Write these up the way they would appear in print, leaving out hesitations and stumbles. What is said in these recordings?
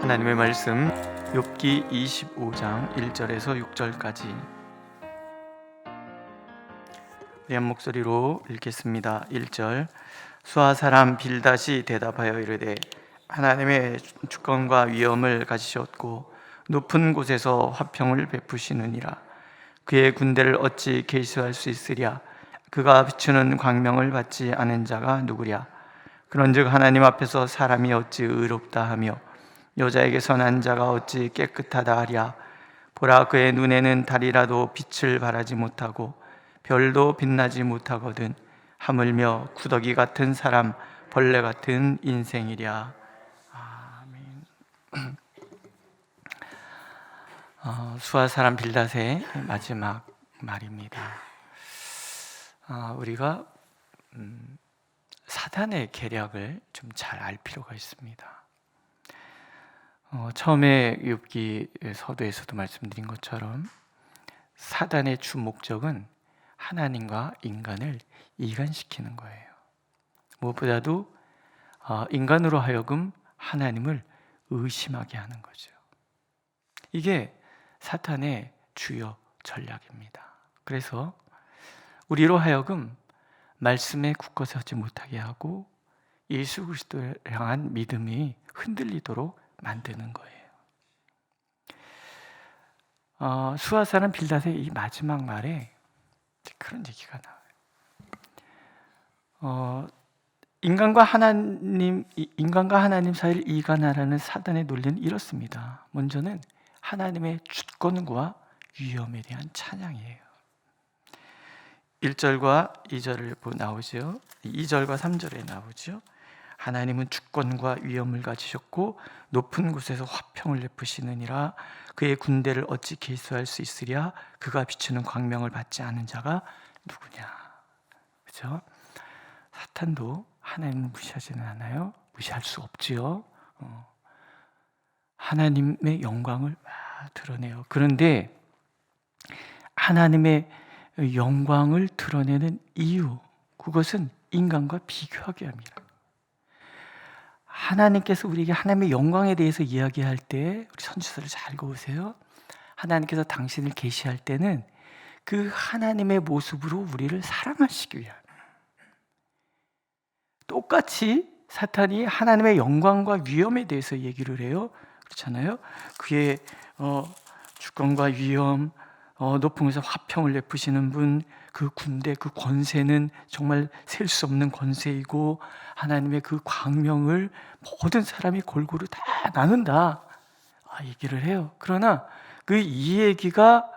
하나님의 말씀 욥기 25장 1절에서 6절까지 우리 한 목소리로 읽겠습니다. 1절. 수아 사람 빌닷이 대답하여 이르되 하나님의 주권과 위엄을 가지셨고 높은 곳에서 화평을 베푸시느니라. 그의 군대를 어찌 계수할 수 있으랴. 그가 비추는 광명을 받지 않은 자가 누구랴. 그런즉 하나님 앞에서 사람이 어찌 의롭다 하며 여자에게서 난 자가 어찌 깨끗하다 하랴. 보라, 그의 눈에는 달이라도 빛을 발하지 못하고 별도 빛나지 못하거든 하물며 구더기 같은 사람, 벌레 같은 인생이랴. 아멘. 수아 사람 빌닷의 마지막 말입니다. 우리가 사단의 계략을 좀 잘 알 필요가 있습니다. 처음에 욥기 서두에서도 말씀드린 것처럼 사단의 주 목적은 하나님과 인간을 이간시키는 거예요. 무엇보다도 인간으로 하여금 하나님을 의심하게 하는 거죠. 이게 사탄의 주요 전략입니다. 그래서 우리로 하여금 말씀에 굳게 서지 못하게 하고 예수 그리스도를 향한 믿음이 흔들리도록 만드는 거예요. 수아 사람 빌닷의 이 마지막 말에 그런 얘기가 나와요. 인간과 하나님 사이를 이간하라는 사단의 논리는 이렇습니다. 먼저는 하나님의 주권과 위엄에 대한 찬양이에요. 1절과 2절을 나오죠. 2절과 3절에 나오죠. 하나님은 주권과 위엄을 가지셨고 높은 곳에서 화평을 베푸시느니라. 그의 군대를 어찌 계수할 수 있으랴. 그가 비추는 광명을 받지 않은 자가 누구냐. 그렇죠? 사탄도 하나님을 무시하지는 않아요. 무시할 수 없지요. 하나님의 영광을 드러내요. 그런데 하나님의 영광을 드러내는 이유, 그것은 인간과 비교하게 합니다. 하나님께서 우리에게 하나님의 영광에 대해서 이야기할 때 우리 선지서를 잘 읽어보세요. 하나님께서 당신을 계시할 때는 그 하나님의 모습으로 우리를 사랑하시기 위한, 똑같이 사탄이 하나님의 영광과 위엄에 대해서 얘기를 해요. 그렇잖아요. 그의 주권과 위엄, 높은 곳에서 화평을 베푸시는 분, 그 군대, 그 권세는 정말 셀 수 없는 권세이고 하나님의 그 광명을 모든 사람이 골고루 다 나눈다 얘기를 해요. 그러나 이 얘기가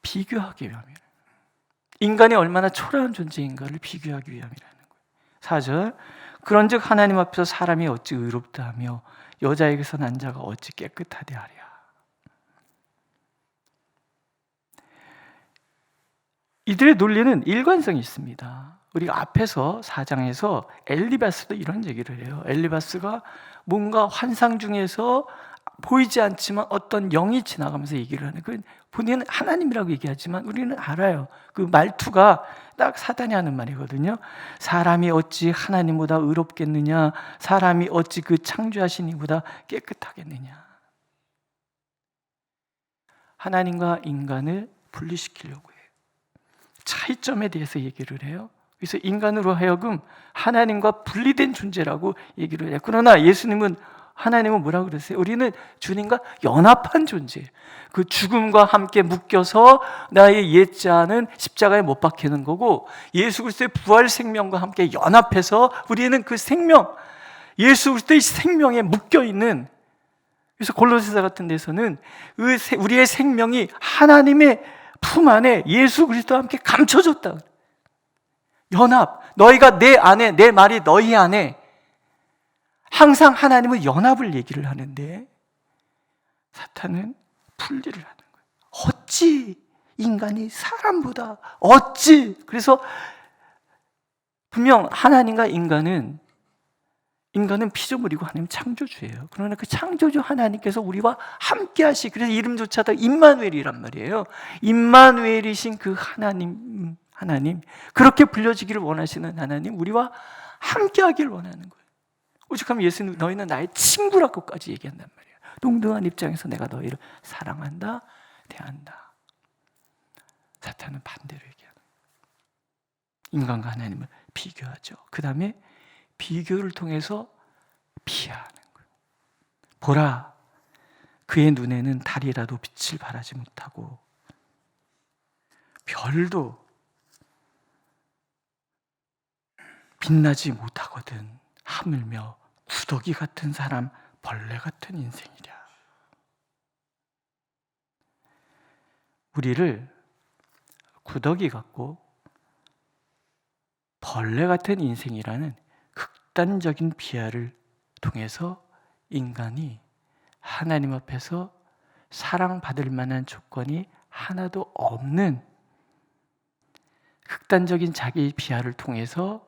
비교하기 위함이에요. 인간이 얼마나 초라한 존재인가를 비교하기 위함이라는 거예요. 4절. 그런즉 하나님 앞에서 사람이 어찌 의롭다 하며 여자에게서 난 자가 어찌 깨끗하되 하랴. 이들의 논리는 일관성이 있습니다. 우리가 앞에서 4장에서 엘리바스도 이런 얘기를 해요. 엘리바스가 뭔가 환상 중에서 보이지 않지만 어떤 영이 지나가면서 얘기를 하는, 그 본인은 하나님이라고 얘기하지만 우리는 알아요. 그 말투가 딱 사단이 하는 말이거든요. 사람이 어찌 하나님보다 의롭겠느냐, 사람이 어찌 그 창조하신 이보다 깨끗하겠느냐. 하나님과 인간을 분리시키려고 해요. 차이점에 대해서 얘기를 해요. 그래서 인간으로 하여금 하나님과 분리된 존재라고 얘기를 해요. 그러나 하나님은 뭐라고 그랬어요? 우리는 주님과 연합한 존재예요. 그 죽음과 함께 묶여서 나의 옛자는 십자가에 못 박히는 거고, 예수 그리스도의 부활 생명과 함께 연합해서 우리는 그 생명, 예수 그리스도의 생명에 묶여있는, 그래서 골로새서 같은 데서는 우리의 생명이 하나님의 품 안에 예수 그리스도와 함께 감춰졌다. 연합. 너희가 내 안에, 내 말이 너희 안에. 항상 하나님은 연합을 얘기를 하는데 사탄은 분리를 하는 거예요. 어찌 인간이 사람보다 어찌. 그래서 분명 하나님과 인간은 피조물이고 하나님 창조주예요. 그러나 그 창조주 하나님께서 우리와 함께 하시, 그래서 이름조차도 임마누엘이란 말이에요. 임마누엘이신 그 하나님, 그렇게 불려지기를 원하시는 하나님, 우리와 함께 하기를 원하는 거예요. 오죽하면 예수는 너희는 나의 친구라고까지 얘기한단 말이에요. 동등한 입장에서 내가 너희를 사랑한다, 대한다. 사탄은 반대로 얘기하는 거예요. 인간과 하나님을 비교하죠. 그 다음에 비교를 통해서 비하하는 거예요. 보라, 그의 눈에는 달이라도 빛을 발하지 못하고 별도 빛나지 못하거든. 하물며 구더기 같은 사람, 벌레 같은 인생이랴. 우리를 구더기 같고 벌레 같은 인생이라는 극단적인 비하를 통해서 인간이 하나님 앞에서 사랑받을 만한 조건이 하나도 없는 극단적인 자기 비하를 통해서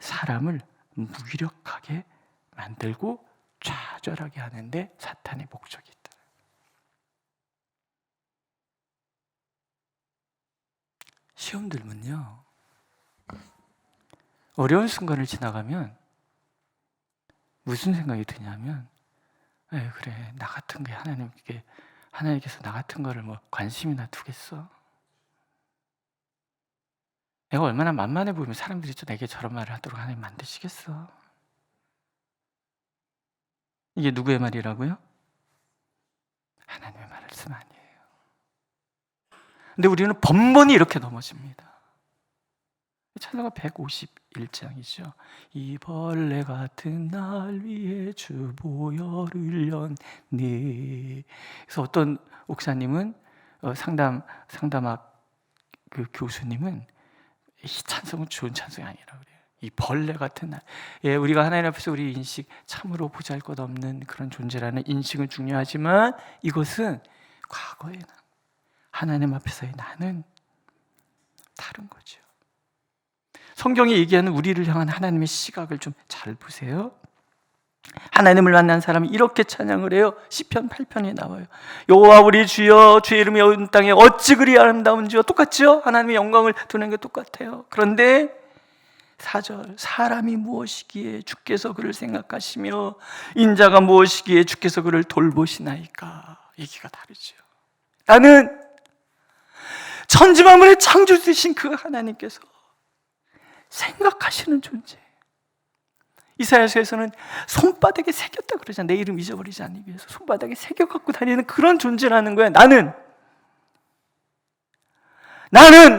사람을 무기력하게 만들고 좌절하게 하는데 사탄의 목적이 있다. 시험 들면요, 어려운 순간을 지나가면 무슨 생각이 드냐면, 그래, 나 같은 게 하나님께서 나 같은 거를 뭐 관심이나 두겠어? 내가 얼마나 만만해 보이면 사람들이 또 내게 저런 말을 하도록 하나님 만드시겠어? 이게 누구의 말이라고요? 하나님의 말씀 아니에요. 근데 우리는 번번이 이렇게 넘어집니다. 찬송가 151장이죠. 이 벌레 같은 날 위해 주 보혈을 렸네. 그래서 어떤 목사님은 상담학 그 교수님은 이 찬송은 좋은 찬송이 아니라고 그래요. 이 벌레 같은 날. 우리가 하나님 앞에서 우리 인식 참으로 보잘것없는 그런 존재라는 인식은 중요하지만 이것은 과거의 나, 하나님 앞에서의 나는 다른 거죠. 성경이 얘기하는 우리를 향한 하나님의 시각을 좀 잘 보세요. 하나님을 만난 사람이 이렇게 찬양을 해요. 시편 8편에 나와요. 여호와 우리 주여, 주의 이름이 온 땅에 어찌 그리 아름다운지요. 똑같죠? 하나님의 영광을 드러내는 게 똑같아요. 그런데 4절, 사람이 무엇이기에 주께서 그를 생각하시며 인자가 무엇이기에 주께서 그를 돌보시나이까. 얘기가 다르죠. 나는 천지만물의 창조주이신 그 하나님께서 생각하시는 존재. 이사야서에서는 손바닥에 새겼다 그러잖아. 내 이름 잊어버리지 않기 위해서 손바닥에 새겨 갖고 다니는 그런 존재라는 거야. 나는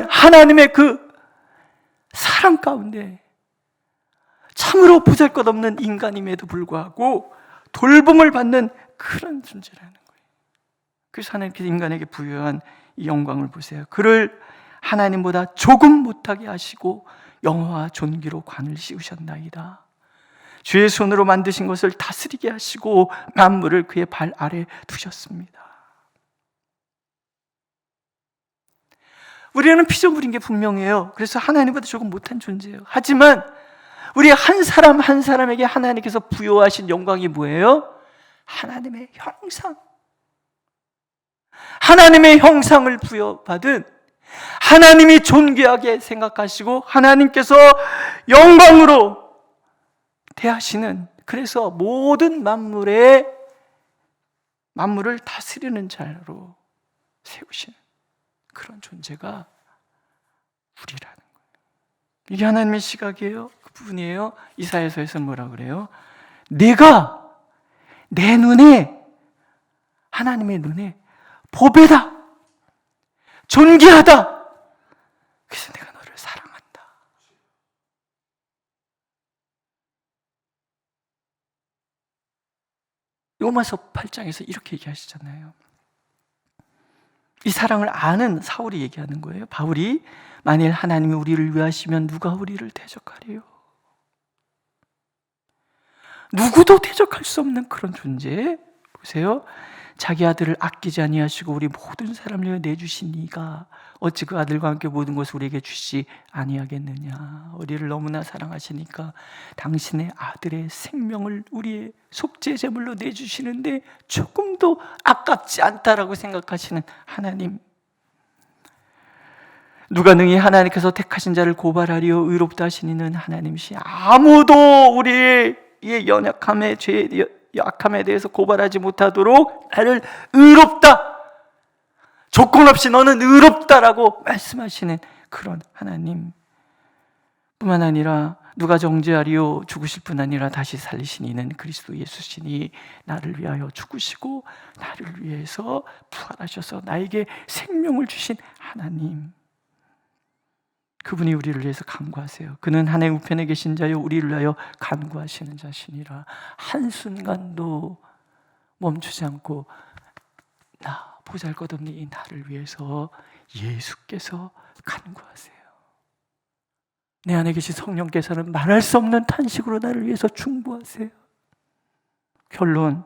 하나님의 그 사랑 가운데 참으로 보잘것없는 인간임에도 불구하고 돌봄을 받는 그런 존재라는 거예요. 그래서 하나님께서 인간에게 부여한 이 영광을 보세요. 그를 하나님보다 조금 못하게 하시고 영화와 존귀로 관을 씌우셨나이다. 주의 손으로 만드신 것을 다스리게 하시고 만물을 그의 발 아래 두셨습니다. 우리는 피조물인 게 분명해요. 그래서 하나님보다 조금 못한 존재예요. 하지만 우리 한 사람 한 사람에게 하나님께서 부여하신 영광이 뭐예요? 하나님의 형상. 하나님의 형상을 부여받은, 하나님이 존귀하게 생각하시고 하나님께서 영광으로 대하시는, 그래서 모든 만물을 다스리는 자로 세우시는 그런 존재가 우리라는 거예요. 이게 하나님의 시각이에요. 그 부분이에요. 이사야서에서는 뭐라 그래요? 내가 내 눈에, 하나님의 눈에 보배다, 존귀하다. 그래서 내가 너를 사랑한다. 로마서 8장에서 이렇게 얘기하시잖아요. 이 사랑을 아는 사울이 얘기하는 거예요. 바울이 만일 하나님이 우리를 위하시면 누가 우리를 대적하리요? 누구도 대적할 수 없는 그런 존재. 보세요. 자기 아들을 아끼지 아니하시고 우리 모든 사람을 위해 내주신 이가 어찌 그 아들과 함께 모든 것을 우리에게 주시 아니하겠느냐. 우리를 너무나 사랑하시니까 당신의 아들의 생명을 우리의 속죄 제물로 내주시는데 조금도 아깝지 않다라고 생각하시는 하나님. 누가 능히 하나님께서 택하신 자를 고발하리요 의롭다 하시니는 하나님이시. 아무도 우리의 연약함에 죄에 약함에 대해서 고발하지 못하도록 나를 의롭다, 조건 없이 너는 의롭다라고 말씀하시는 그런 하나님 뿐만 아니라 누가 정죄하리요, 죽으실 뿐 아니라 다시 살리신 이는 그리스도 예수시니 나를 위하여 죽으시고 나를 위해서 부활하셔서 나에게 생명을 주신 하나님, 그분이 우리를 위해서 간구하세요. 그는 하나님 우편에 계신 자요 우리를 위하여 간구하시는 자시니라. 한순간도 멈추지 않고 나 보잘것없는 이 나를 위해서 예수께서 간구하세요. 내 안에 계신 성령께서는 말할 수 없는 탄식으로 나를 위해서 중보하세요. 결론,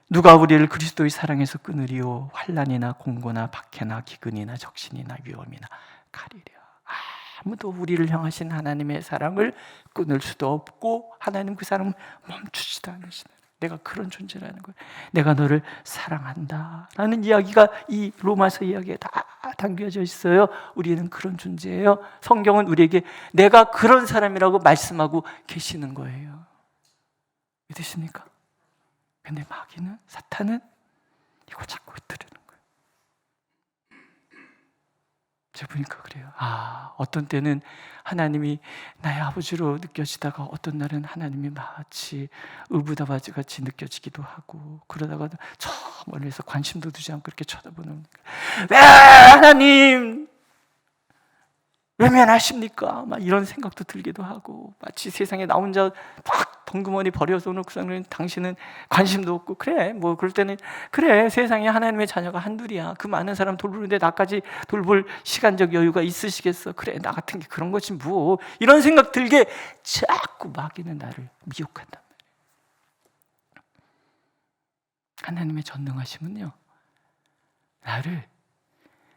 누가 우리를 그리스도의 사랑에서 끊으리요, 환난이나 공고나 박해나 기근이나 적신이나 위험이나 가리랴. 아무도 우리를 향하신 하나님의 사랑을 끊을 수도 없고 하나님 그 사랑을 멈추지도 않으시는, 내가 그런 존재라는 거예요. 내가 너를 사랑한다 라는 이야기가 이 로마서 이야기에 다 담겨져 있어요. 우리는 그런 존재예요. 성경은 우리에게 내가 그런 사람이라고 말씀하고 계시는 거예요. 믿으십니까? 근데 마귀는, 사탄은 이거 자꾸 들으는 거예요. 제가 보니까 그래요. 어떤 때는 하나님이 나의 아버지로 느껴지다가 어떤 날은 하나님이 마치 의붓아버지 같이 느껴지기도 하고, 그러다가 저 멀리서 관심도 두지 않고 이렇게 쳐다보는, 왜 하나님 외면하십니까? 막 이런 생각도 들기도 하고, 마치 세상에 나 혼자 막 덩그머니 버려서 놓고서는 당신은 관심도 없고, 그래 뭐 그럴 때는 그래, 세상에 하나님의 자녀가 한둘이야, 그 많은 사람 돌보는데 나까지 돌볼 시간적 여유가 있으시겠어? 그래 나 같은 게 그런 거지 뭐, 이런 생각 들게 자꾸 마귀는 나를 미혹한단 말이에요. 하나님의 전능하심은요, 나를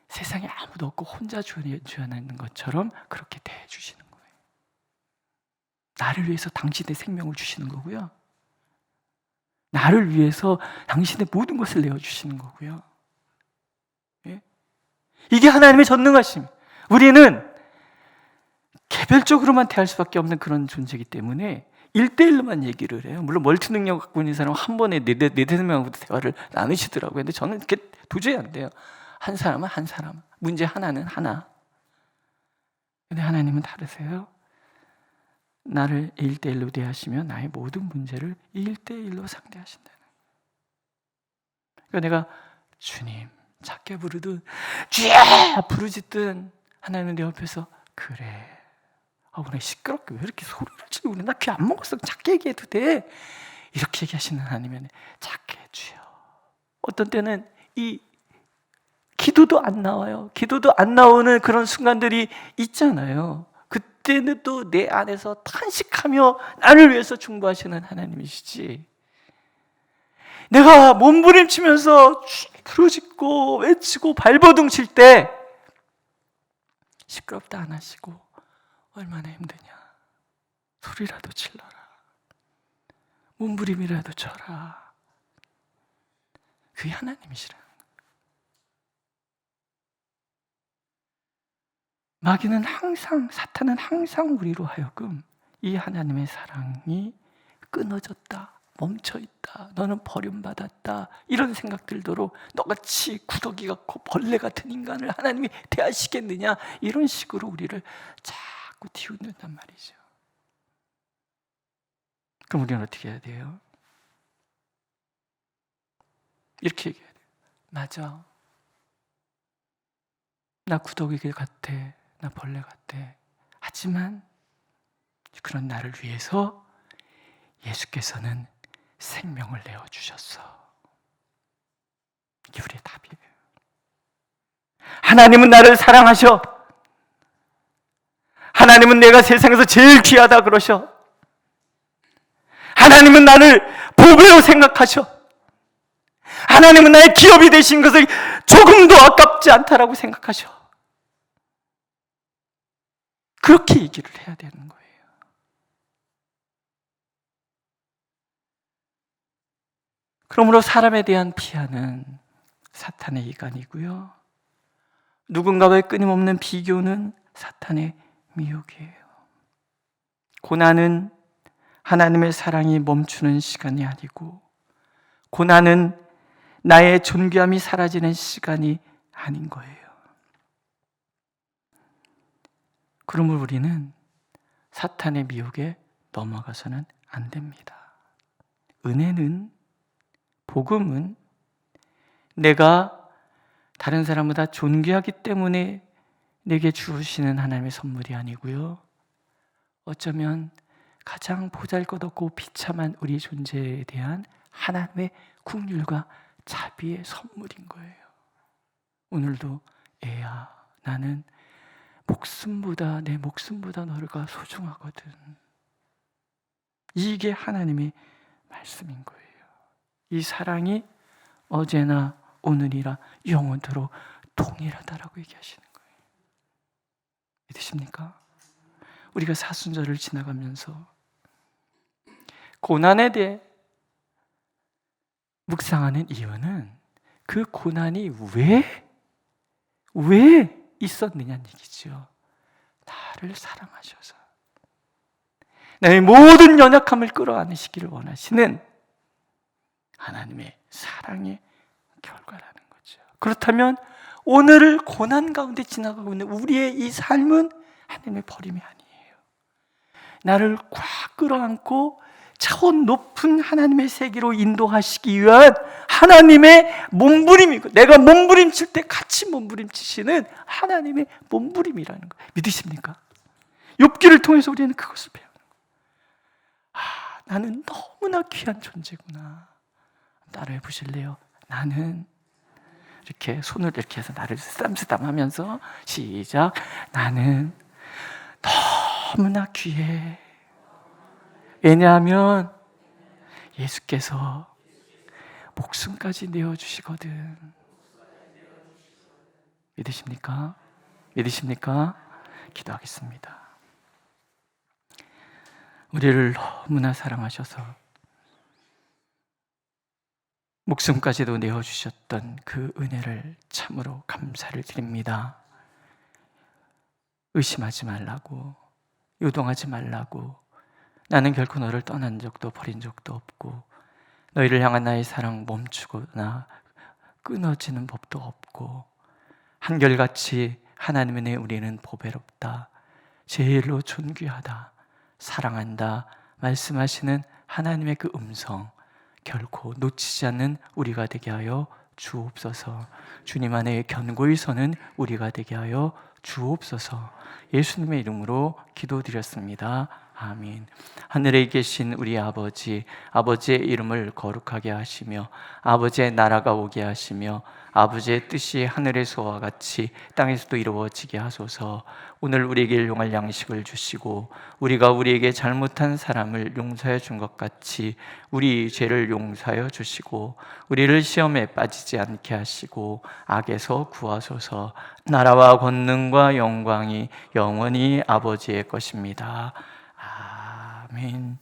세상에 아무도 없고 혼자 주어내는 것처럼 그렇게 대해주시는 거예요. 나를 위해서 당신의 생명을 주시는 거고요, 나를 위해서 당신의 모든 것을 내어주시는 거고요. 예? 이게 하나님의 전능하심. 우리는 개별적으로만 대할 수밖에 없는 그런 존재이기 때문에 1대1로만 얘기를 해요. 물론 멀티 능력 갖고 있는 사람은 한 번에 네다섯 명하고 대화를 나누시더라고요. 근데 저는 그게 도저히 안 돼요. 한 사람은 한 사람, 문제 하나는 하나. 근데 하나님은 다르세요. 나를 1대1로 대하시면 나의 모든 문제를 1대1로 상대하신다는 거예요. 그러니까 내가 주님 작게 부르든 주야 부르짖든 하나님은 내 옆에서 그래, 오늘 시끄럽게 왜 이렇게 소리를 지르고 그래, 나 귀 안 먹었어, 작게 얘기해도 돼, 이렇게 얘기하시는 하나님은 작게 주여. 어떤 때는 이 기도도 안 나와요. 기도도 안 나오는 그런 순간들이 있잖아요. 그때는 또 내 안에서 탄식하며 나를 위해서 중보하시는 하나님이시지, 내가 몸부림치면서 부르짖고 외치고 발버둥 칠 때 시끄럽다 안 하시고 얼마나 힘드냐, 소리라도 질러라, 몸부림이라도 쳐라, 그게 하나님이시라. 마귀는 항상, 사탄은 항상 우리로 하여금 이 하나님의 사랑이 끊어졌다, 멈춰있다, 너는 버림받았다, 이런 생각 들도록 너같이 구더기 같고 벌레 같은 인간을 하나님이 대하시겠느냐, 이런 식으로 우리를 자꾸 띄운단 말이죠. 그럼 우리는 어떻게 해야 돼요? 이렇게 얘기해야 돼요. 맞아, 나 구더기 같아, 나 벌레 같아. 하지만 그런 나를 위해서 예수께서는 생명을 내어주셨어. 이게 우리의 답이에요. 하나님은 나를 사랑하셔. 하나님은 내가 세상에서 제일 귀하다 그러셔. 하나님은 나를 보배로 생각하셔. 하나님은 나의 기업이 되신 것을 조금도 아깝지 않다라고 생각하셔. 그렇게 얘기를 해야 되는 거예요. 그러므로 사람에 대한 비하는 사탄의 이간이고요, 누군가와의 끊임없는 비교는 사탄의 미혹이에요. 고난은 하나님의 사랑이 멈추는 시간이 아니고, 고난은 나의 존귀함이 사라지는 시간이 아닌 거예요. 그러므로 우리는 사탄의 미혹에 넘어가서는 안 됩니다. 은혜는, 복음은 내가 다른 사람보다 존귀하기 때문에 내게 주시는 하나님의 선물이 아니고요, 어쩌면 가장 보잘것없고 비참한 우리 존재에 대한 하나님의 긍휼과 자비의 선물인 거예요. 오늘도 애야, 나는 내 목숨보다 너가 소중하거든. 이게 하나님의 말씀인 거예요. 이 사랑이 어제나 오늘이라 영원토록 동일하다라고 얘기하시는 거예요. 믿으십니까? 우리가 사순절을 지나가면서 고난에 대해 묵상하는 이유는 그 고난이 왜 있었느냐는 얘기죠. 나를 사랑하셔서 나의 모든 연약함을 끌어안으시기를 원하시는 하나님의 사랑의 결과라는 거죠. 그렇다면 오늘을 고난 가운데 지나가고 있는 우리의 이 삶은 하나님의 버림이 아니에요. 나를 꽉 끌어안고 차원 높은 하나님의 세계로 인도하시기 위한 하나님의 몸부림이고, 내가 몸부림칠 때 같이 몸부림치시는 하나님의 몸부림이라는 거예요. 믿으십니까? 욥기를 통해서 우리는 그것을 배우는 거예요. 나는 너무나 귀한 존재구나. 따라해 보실래요? 나는, 이렇게 손을 이렇게 해서 나를 쓰담쓰담 하면서 시작. 나는 너무나 귀해. 왜냐하면 예수께서 목숨까지 내어주시거든. 믿으십니까? 믿으십니까? 기도하겠습니다. 우리를 너무나 사랑하셔서 목숨까지도 내어주셨던 그 은혜를 참으로 감사를 드립니다. 의심하지 말라고, 요동하지 말라고, 나는 결코 너를 떠난 적도 버린 적도 없고, 너희를 향한 나의 사랑 멈추거나 끊어지는 법도 없고, 한결같이 하나님의 은혜에 우리는 보배롭다, 제일로 존귀하다, 사랑한다 말씀하시는 하나님의 그 음성 결코 놓치지 않는 우리가 되게 하여 주옵소서. 주님 안에 견고히 서는 우리가 되게 하여 주옵소서. 예수님의 이름으로 기도드렸습니다. 아멘. 하늘에 계신 우리 아버지, 아버지의 이름을 거룩하게 하시며 아버지의 나라가 오게 하시며 아버지의 뜻이 하늘에서와 같이 땅에서도 이루어지게 하소서. 오늘 우리에게 일용할 양식을 주시고 우리가 우리에게 잘못한 사람을 용서해 준 것 같이 우리 죄를 용서하여 주시고 우리를 시험에 빠지지 않게 하시고 악에서 구하소서. 나라와 권능과 영광이 영원히 아버지의 것입니다. 아멘.